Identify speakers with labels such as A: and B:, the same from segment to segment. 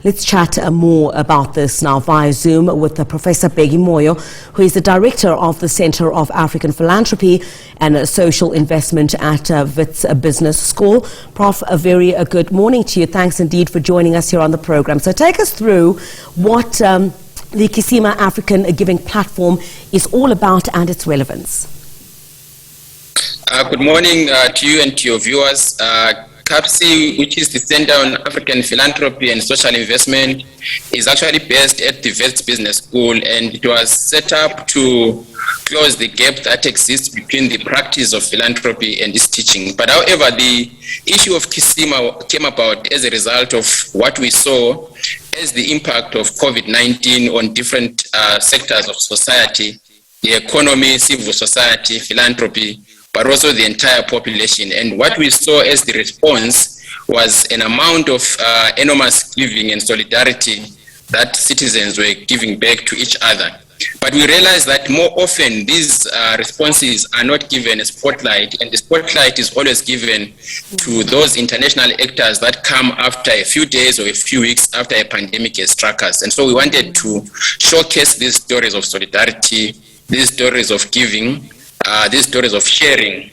A: Let's chat more about this now via Zoom with Professor Bheki Moyo, who is the Director of the Center of African Philanthropy and Social Investment at Wits Business School. Prof, a very good morning to you. Thanks indeed for joining us here on the program. So take us through what the Kisima African Giving Platform is all about and its relevance.
B: Good morning to you and to your viewers. CAPSI, which is the Center on African Philanthropy and Social Investment, is actually based at the Wits Business School, and it was set up to close the gap that exists between the practice of philanthropy and its teaching. But however, the issue of Kisima came about as a result of what we saw as the impact of COVID-19 on different sectors of society, the economy, civil society, philanthropy, but also the entire population. And what we saw as the response was an amount of enormous giving and solidarity that citizens were giving back to each other. But we realized that more often these responses are not given a spotlight, and the spotlight is always given to those international actors that come after a few days or a few weeks after a pandemic has struck us. And so we wanted to showcase these stories of solidarity, these stories of giving, these stories of sharing.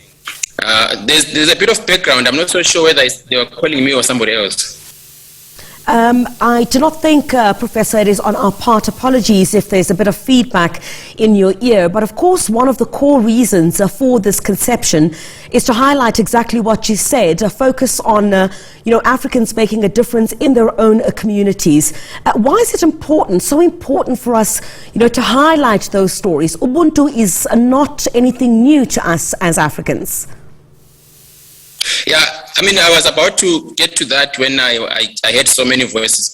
B: There's a bit of background. I'm not so sure whether they were calling me or somebody else.
A: I do not think, Professor, it is on our part. Apologies if there's a bit of feedback in your ear. But of course, one of the core reasons for this conception is to highlight exactly what you said, a focus on Africans making a difference in their own communities. Why is it important, so important for us, to highlight those stories? Ubuntu is not anything new to us as Africans.
B: Yeah, I mean, I was about to get to that when I heard so many voices,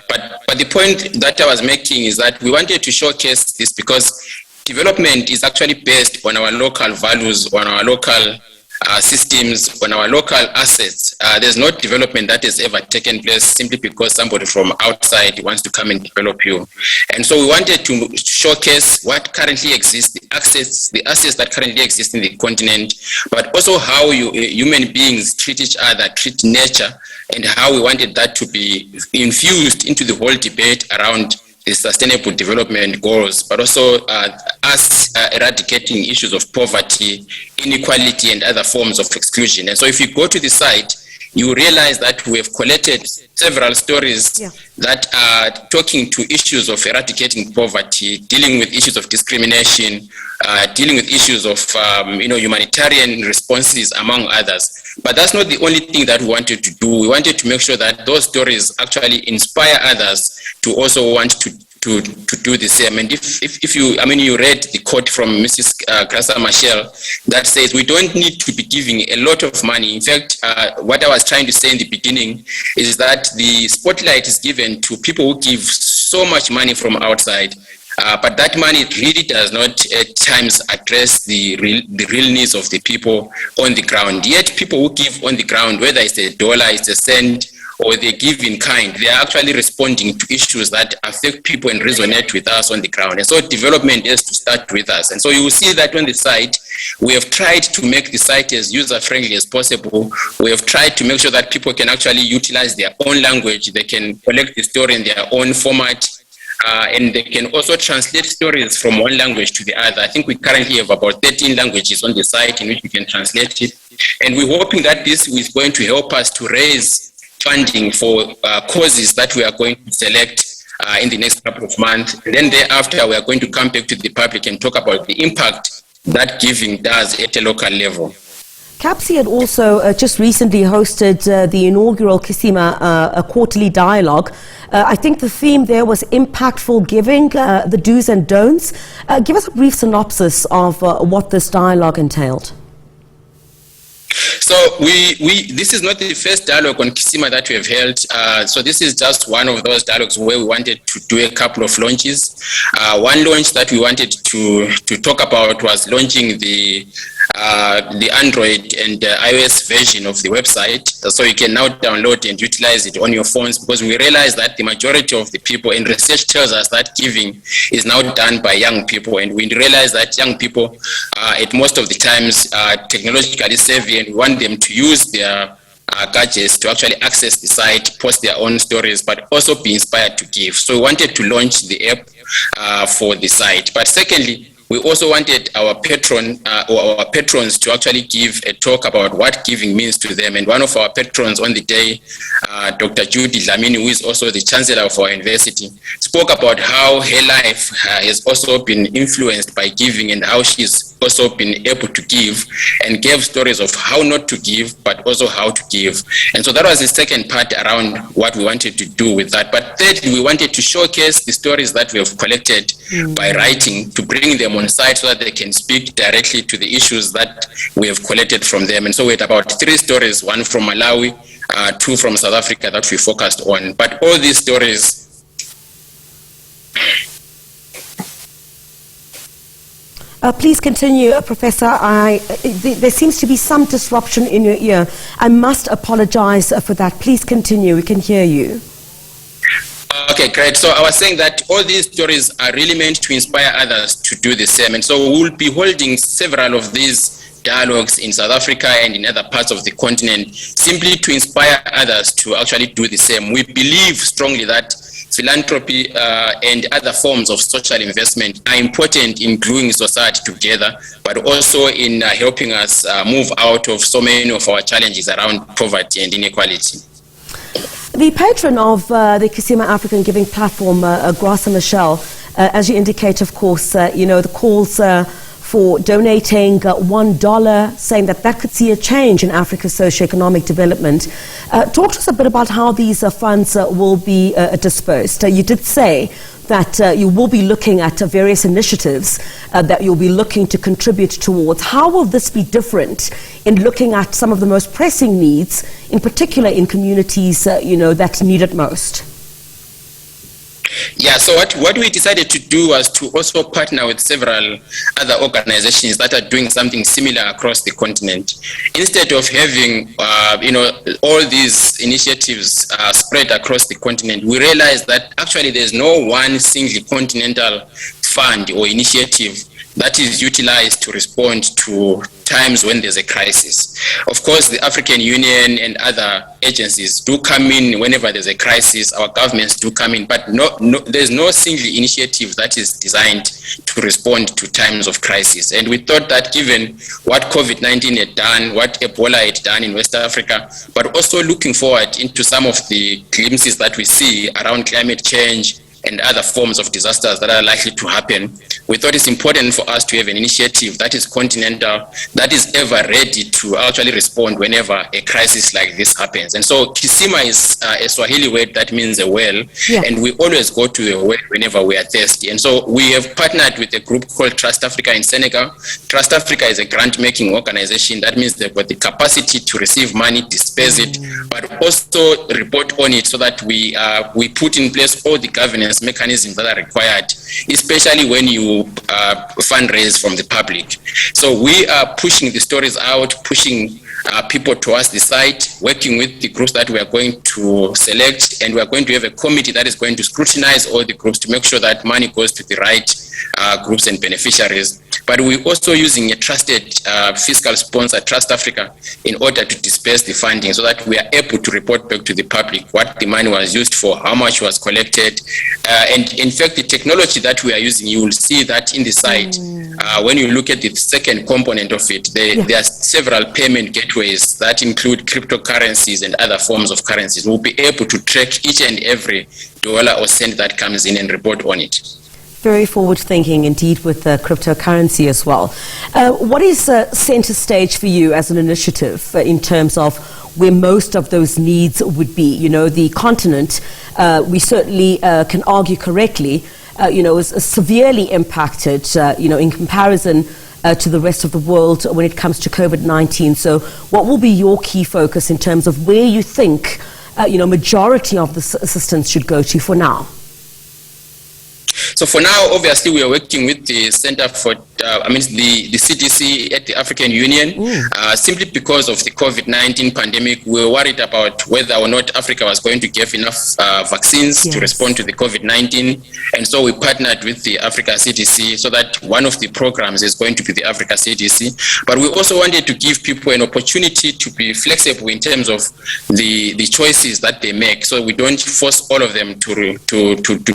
B: but the point that I was making is that we wanted to showcase this because development is actually based on our local values, on our local systems, on our local assets. There's no development that has ever taken place simply because somebody from outside wants to come and develop you. And so we wanted to showcase what currently exists, the assets that currently exist in the continent, but also how human beings treat each other, treat nature, and how we wanted that to be infused into the whole debate around the sustainable development goals, but also us eradicating issues of poverty, inequality, and other forms of exclusion. And so if you go to the site, you realize that we have collected several stories that are talking to issues of eradicating poverty, dealing with issues of discrimination, dealing with issues of humanitarian responses, among others. But that's not the only thing that we wanted to do. We wanted to make sure that those stories actually inspire others to also want to do the same. And if you read the quote from Mrs. Grasa Machel that says we don't need to be giving a lot of money. In fact, what I was trying to say in the beginning is that the spotlight is given to people who give so much money from outside. But that money really does not at times address the real needs of the people on the ground. Yet people who give on the ground, whether it's $1, it's a cent, or they give in kind, they are actually responding to issues that affect people and resonate with us on the ground. And so development has to start with us. And so you will see that on the site, we have tried to make the site as user-friendly as possible. We have tried to make sure that people can actually utilize their own language. They can collect the story in their own format. And they can also translate stories from one language to the other. I think we currently have about 13 languages on the site in which we can translate it. And we're hoping that this is going to help us to raise funding for causes that we are going to select in the next couple of months. And then thereafter, we are going to come back to the public and talk about the impact that giving does at a local level.
A: CAPSI had also just recently hosted the inaugural Kisima quarterly dialogue. I think the theme there was impactful giving, the do's and don'ts. Give us a brief synopsis of what this dialogue entailed.
B: So this is not the first dialogue on Kisima that we have held. So this is just one of those dialogues where we wanted to do a couple of launches. One launch that we wanted to talk about was launching the Android and iOS version of the website, so you can now download and utilize it on your phones, because we realize that the majority of the people, and research tells us that giving is now done by young people, and we realize that young people at most of the times are technologically savvy, and we want them to use their gadgets to actually access the site, post their own stories, but also be inspired to give. So we wanted to launch the app for the site. But secondly, we also wanted our patrons to actually give a talk about what giving means to them. And one of our patrons on the day, Dr. Judy Dlamini, who is also the chancellor of our university, spoke about how her life has also been influenced by giving and how she's also been able to give, and gave stories of how not to give, but also how to give. And so that was the second part around what we wanted to do with that. But thirdly, we wanted to showcase the stories that we have collected by writing, to bring them on site so that they can speak directly to the issues that we have collected from them. And so we had about 3 stories, one from Malawi, 2 from South Africa that we focused on. But all these stories...
A: Please continue, Professor. There seems to be some disruption in your ear. I must apologize for that. Please continue. We can hear you.
B: Okay, great. So I was saying that all these stories are really meant to inspire others to do the same. And so we will be holding several of these dialogues in South Africa and in other parts of the continent, simply to inspire others to actually do the same. We believe strongly that philanthropy and other forms of social investment are important in gluing society together, but also in helping us move out of so many of our challenges around poverty and inequality.
A: The patron of the Kisima African Giving Platform, Grasa Michelle, as you indicate, of course, the calls for donating $1, saying that could see a change in Africa's socio-economic development. Talk to us a bit about how these funds will be dispersed. You did say that you will be looking at various initiatives that you'll be looking to contribute towards. How will this be different in looking at some of the most pressing needs, in particular in communities that need it most?
B: Yeah, so what we decided to do was to also partner with several other organizations that are doing something similar across the continent. Instead of having, all these initiatives spread across the continent, we realized that actually there's no one single continental fund or initiative that is utilized to respond to times when there's a crisis. Of course, the African Union and other agencies do come in whenever there's a crisis. Our governments do come in, but there's no single initiative that is designed to respond to times of crisis. And we thought that given what COVID-19 had done, what Ebola had done in West Africa, but also looking forward into some of the glimpses that we see around climate change and other forms of disasters that are likely to happen, we thought it's important for us to have an initiative that is continental, that is ever ready to actually respond whenever a crisis like this happens. And so Kisima is a Swahili word that means a well, and we always go to the well whenever we are thirsty. And so we have partnered with a group called Trust Africa in Senegal. Trust Africa is a grant-making organization. That means they've got the capacity to receive money, disperse it, but also report on it so that we put in place all the governance mechanisms that are required, especially when you fundraise from the public. So we are pushing the stories out, pushing people towards the site, working with the groups that we are going to select, and we are going to have a committee that is going to scrutinize all the groups to make sure that money goes to the right groups and beneficiaries. But we're also using a trusted fiscal sponsor, Trust Africa, in order to disperse the funding so that we are able to report back to the public what the money was used for, how much was collected. And in fact, the technology that we are using, you will see that in the site. When you look at the second component of it, there are several payment gateways that include cryptocurrencies and other forms of currencies. We'll be able to track each and every dollar or cent that comes in and report on it.
A: Very forward-thinking indeed with cryptocurrency as well. What is center stage for you as an initiative in terms of where most of those needs would be? You know, the continent, we certainly can argue correctly, is severely impacted, in comparison to the rest of the world when it comes to COVID-19. So what will be your key focus in terms of where you think, majority of this assistance should go to for now?
B: So for now, obviously, we are working with the Center for, the CDC at the African Union, simply because of the COVID-19 pandemic. We were worried about whether or not Africa was going to give enough vaccines to respond to the COVID-19. And so we partnered with the Africa CDC so that one of the programs is going to be the Africa CDC. But we also wanted to give people an opportunity to be flexible in terms of the choices that they make. So we don't force all of them to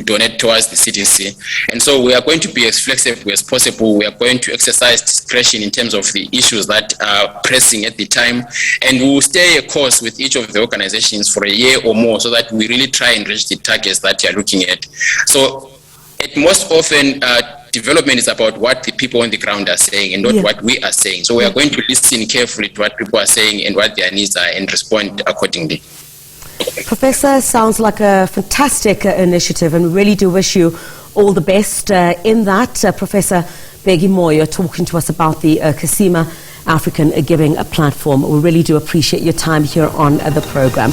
B: donate towards the CDC. And so we are going to be as flexible as possible. We are going to exercise discretion in terms of the issues that are pressing at the time. And we will stay a course with each of the organizations for a year or more so that we really try and reach the targets that you're looking at. So most often, development is about what the people on the ground are saying and not what we are saying. So we are going to listen carefully to what people are saying and what their needs are and respond accordingly.
A: Professor, sounds like a fantastic initiative, and we really do wish you all the best in that. Professor Bheki Moyo talking to us about the Kisima African Giving Platform. We really do appreciate your time here on the program.